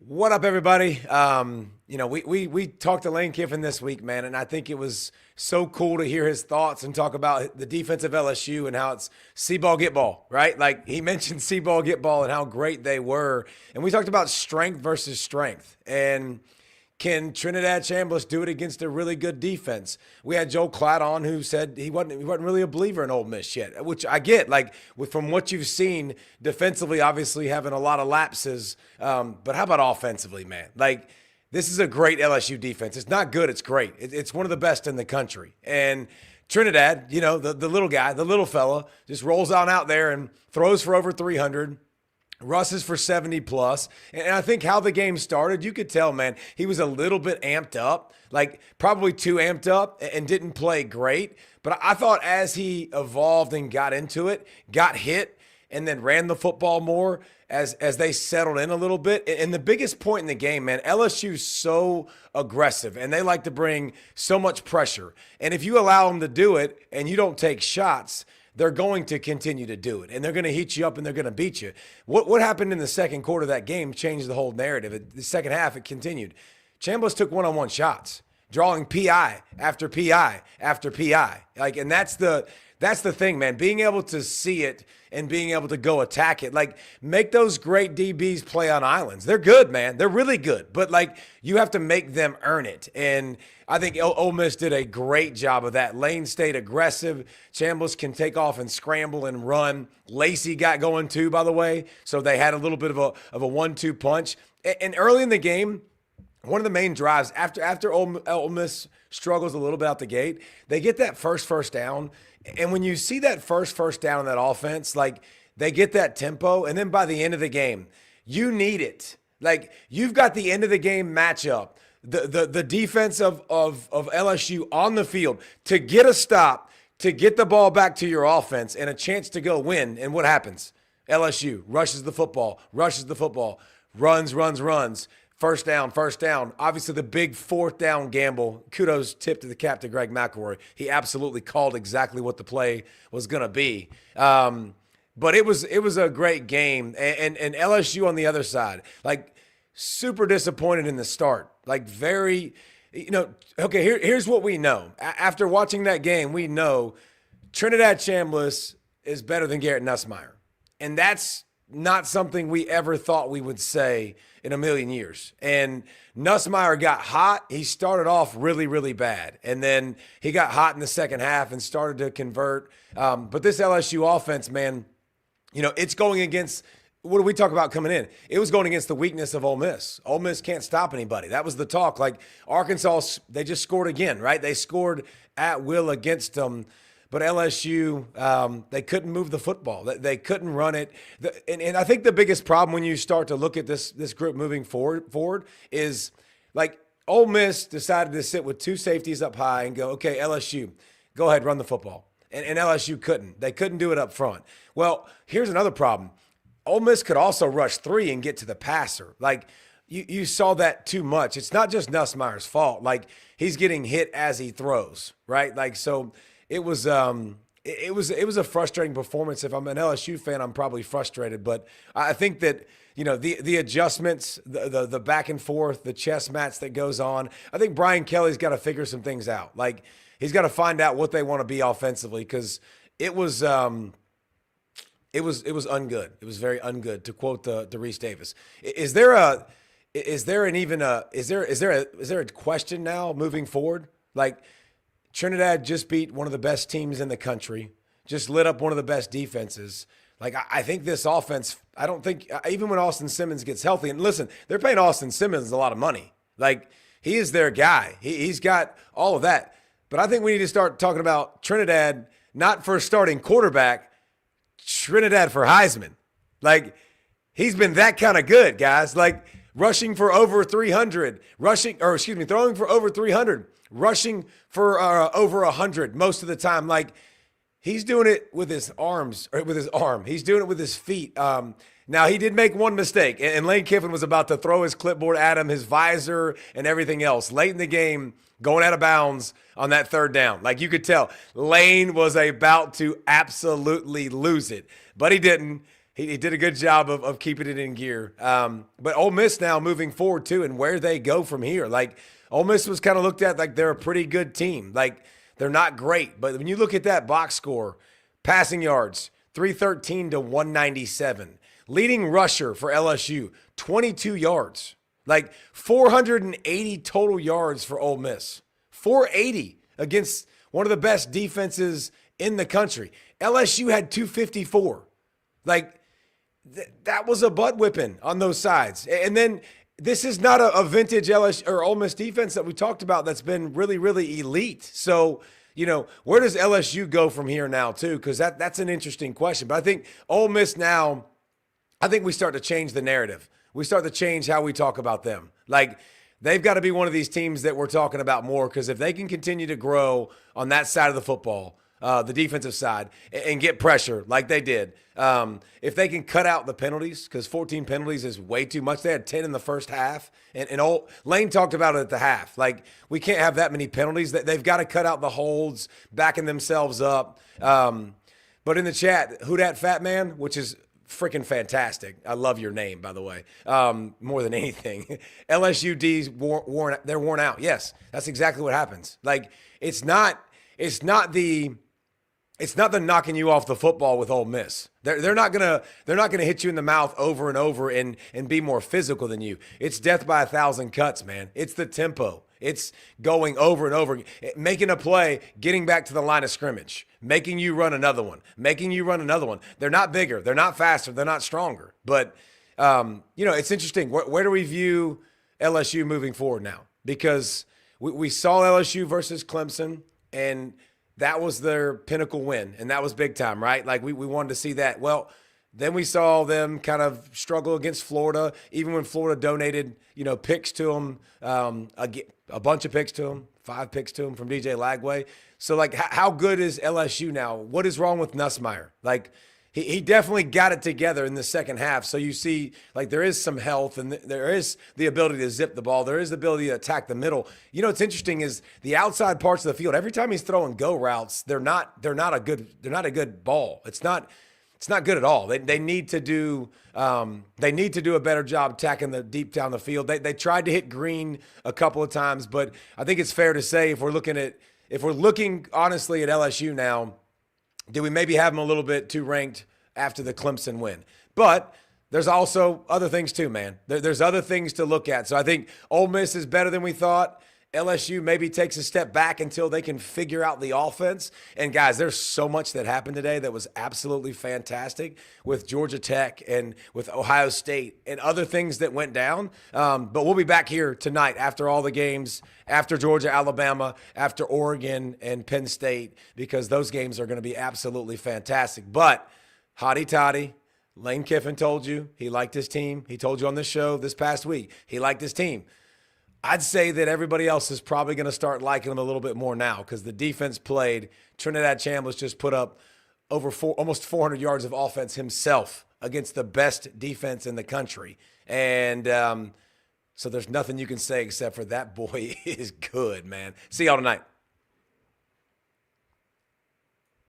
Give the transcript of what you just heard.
What up, everybody? We talked to Lane Kiffin this week, man, and I think it was so cool to hear his thoughts and talk about the defense of LSU and how it's see ball, get ball, right? Like he mentioned see ball, get ball and how great they were. And we talked about strength versus strength. And can Trinidad Chambliss do it against a really good defense? We had Joe Klatt on who said he wasn't really a believer in Ole Miss yet, which I get. Like from what you've seen defensively, obviously having a lot of lapses. But how about offensively, man? Like this is a great LSU defense. It's not good, it's great. It's one of the best in the country. And Trinidad, the little guy, the little fella, just rolls on out there and throws for over 300. Russ is for 70 plus. And I think how the game started, you could tell, man, he was a little bit amped up, like probably too amped up and didn't play great. But I thought as he evolved and got into it, got hit, and then ran the football more as they settled in a little bit. And the biggest point in the game, man, LSU's so aggressive and they like to bring so much pressure. And if you allow them to do it and you don't take shots, they're going to continue to do it, and they're going to heat you up, and they're going to beat you. What happened in the second quarter of that game changed the whole narrative. The second half, it continued. Chambliss took one-on-one shots, drawing PI after PI after PI. And that's the thing, man. Being able to see it and being able to go attack it. Like, make those great DBs play on islands. They're good, man. They're really good. But, you have to make them earn it. And I think Ole Miss did a great job of that. Lane stayed aggressive. Chambliss can take off and scramble and run. Lacey got going too, by the way. So they had a little bit of a 1-2 punch. And early in the game, one of the main drives, after Ole Miss struggles a little bit out the gate, they get that first down. And when you see that first down in that offense, they get that tempo. And then by the end of the game, you need it. You've got the end of the game matchup. The defense of LSU on the field to get a stop, to get the ball back to your offense and a chance to go win. And what happens? LSU rushes the football, runs. First down. Obviously, the big fourth down gamble. Kudos tip to the captain, Greg McElroy. He absolutely called exactly what the play was going to be. But it was a great game. And LSU on the other side, super disappointed in the start. Okay, here's what we know. After watching that game, we know Trinidad Chambliss is better than Garrett Nussmeier. And that's not something we ever thought we would say in a million years. And Nussmeier got hot. He started off really, really bad. And then he got hot in the second half and started to convert. But this LSU offense, man, it's going against – what did we talk about coming in? It was going against the weakness of Ole Miss. Ole Miss can't stop anybody. That was the talk. Arkansas, they just scored again, right? They scored at will against them. But LSU, they couldn't move the football. They couldn't run it. And I think the biggest problem when you start to look at this group moving forward is Ole Miss decided to sit with two safeties up high and go, okay, LSU, go ahead, run the football. And LSU couldn't. They couldn't do it up front. Well, here's another problem. Ole Miss could also rush three and get to the passer. You saw that too much. It's not just Nussmeier's fault. He's getting hit as he throws, right? So it was a frustrating performance. If I'm an LSU fan, I'm probably frustrated. But I think that the adjustments, the back and forth, the chess match that goes on. I think Brian Kelly's got to figure some things out. He's got to find out what they want to be offensively because it was. It was ungood. It was very ungood, to quote the Reese Davis. Is there a question now moving forward? Trinidad just beat one of the best teams in the country, just lit up one of the best defenses. I think this offense, I don't think, even when Austin Simmons gets healthy, and listen, they're paying Austin Simmons a lot of money. He is their guy. He's got all of that. But I think we need to start talking about Trinidad, not for starting quarterback, Trinidad for Heisman. He's been that kind of good, guys. Rushing for over 300, throwing for over 300, rushing for over 100 most of the time. He's doing it with his arms, or with his arm. He's doing it with his feet. Now, he did make one mistake, and Lane Kiffin was about to throw his clipboard at him, his visor, and everything else. Late in the game, going out of bounds on that third down. You could tell, Lane was about to absolutely lose it, but he didn't. He did a good job of keeping it in gear. But Ole Miss now moving forward too, and where they go from here. Like Ole Miss was kind of looked at like they're a pretty good team. Like they're not great, but when you look at that box score, passing yards 313 to 197, leading rusher for LSU 22 yards, like 480 total yards for Ole Miss, 480 against one of the best defenses in the country. LSU had 254. Like, that was a butt whipping on those sides. And then this is not a vintage LSU or Ole Miss defense that we talked about that's been really, really elite. So, where does LSU go from here now, too? Because that's an interesting question. But I think Ole Miss now, I think we start to change the narrative. We start to change how we talk about them. Like, they've got to be one of these teams that we're talking about more, because if they can continue to grow on that side of the football, the defensive side, and get pressure like they did. If they can cut out the penalties, because 14 penalties is way too much. They had 10 in the first half. And Lane talked about it at the half. Like, we can't have that many penalties. They've got to cut out the holds, backing themselves up. But in the chat, who dat fat man, which is freaking fantastic. I love your name, by the way, more than anything. LSU D's they're worn out. Yes, that's exactly what happens. Like, it's not the knocking you off the football with Ole Miss. They're not gonna hit you in the mouth over and over and be more physical than you. It's death by 1,000 cuts, man. It's the tempo. It's going over and over, making a play, getting back to the line of scrimmage, making you run another one, making you run another one. They're not bigger. They're not faster. They're not stronger. But, it's interesting. Where do we view LSU moving forward now? Because we saw LSU versus Clemson, and that was their pinnacle win, and that was big time, right? Like, we wanted to see that. Well, then we saw them kind of struggle against Florida, even when Florida donated, picks to them, a bunch of picks to them, 5 picks to them from DJ Lagway. So, like, how good is LSU now? What is wrong with Nussmeier? Like, he definitely got it together in the second half. So you see, like, there is some health, and there is the ability to zip the ball. There is the ability to attack the middle. What's interesting is the outside parts of the field. Every time he's throwing go routes, they're not a good ball. It's not good at all. They need to do a better job attacking the deep down the field. They tried to hit Green a couple of times, but I think it's fair to say if we're looking honestly at LSU now, do we maybe have them a little bit too ranked after the Clemson win? But there's also other things too, man. There's other things to look at. So I think Ole Miss is better than we thought. LSU maybe takes a step back until they can figure out the offense. And, guys, there's so much that happened today that was absolutely fantastic with Georgia Tech and with Ohio State and other things that went down. But we'll be back here tonight after all the games, after Georgia, Alabama, after Oregon and Penn State, because those games are going to be absolutely fantastic. But, hotty toddy, Lane Kiffin told you he liked his team. He told you on this show this past week he liked his team. I'd say that everybody else is probably going to start liking them a little bit more now, because the defense played. Trinidad Chambliss just put up almost 400 yards of offense himself against the best defense in the country. And so there's nothing you can say except for that boy is good, man. See y'all tonight.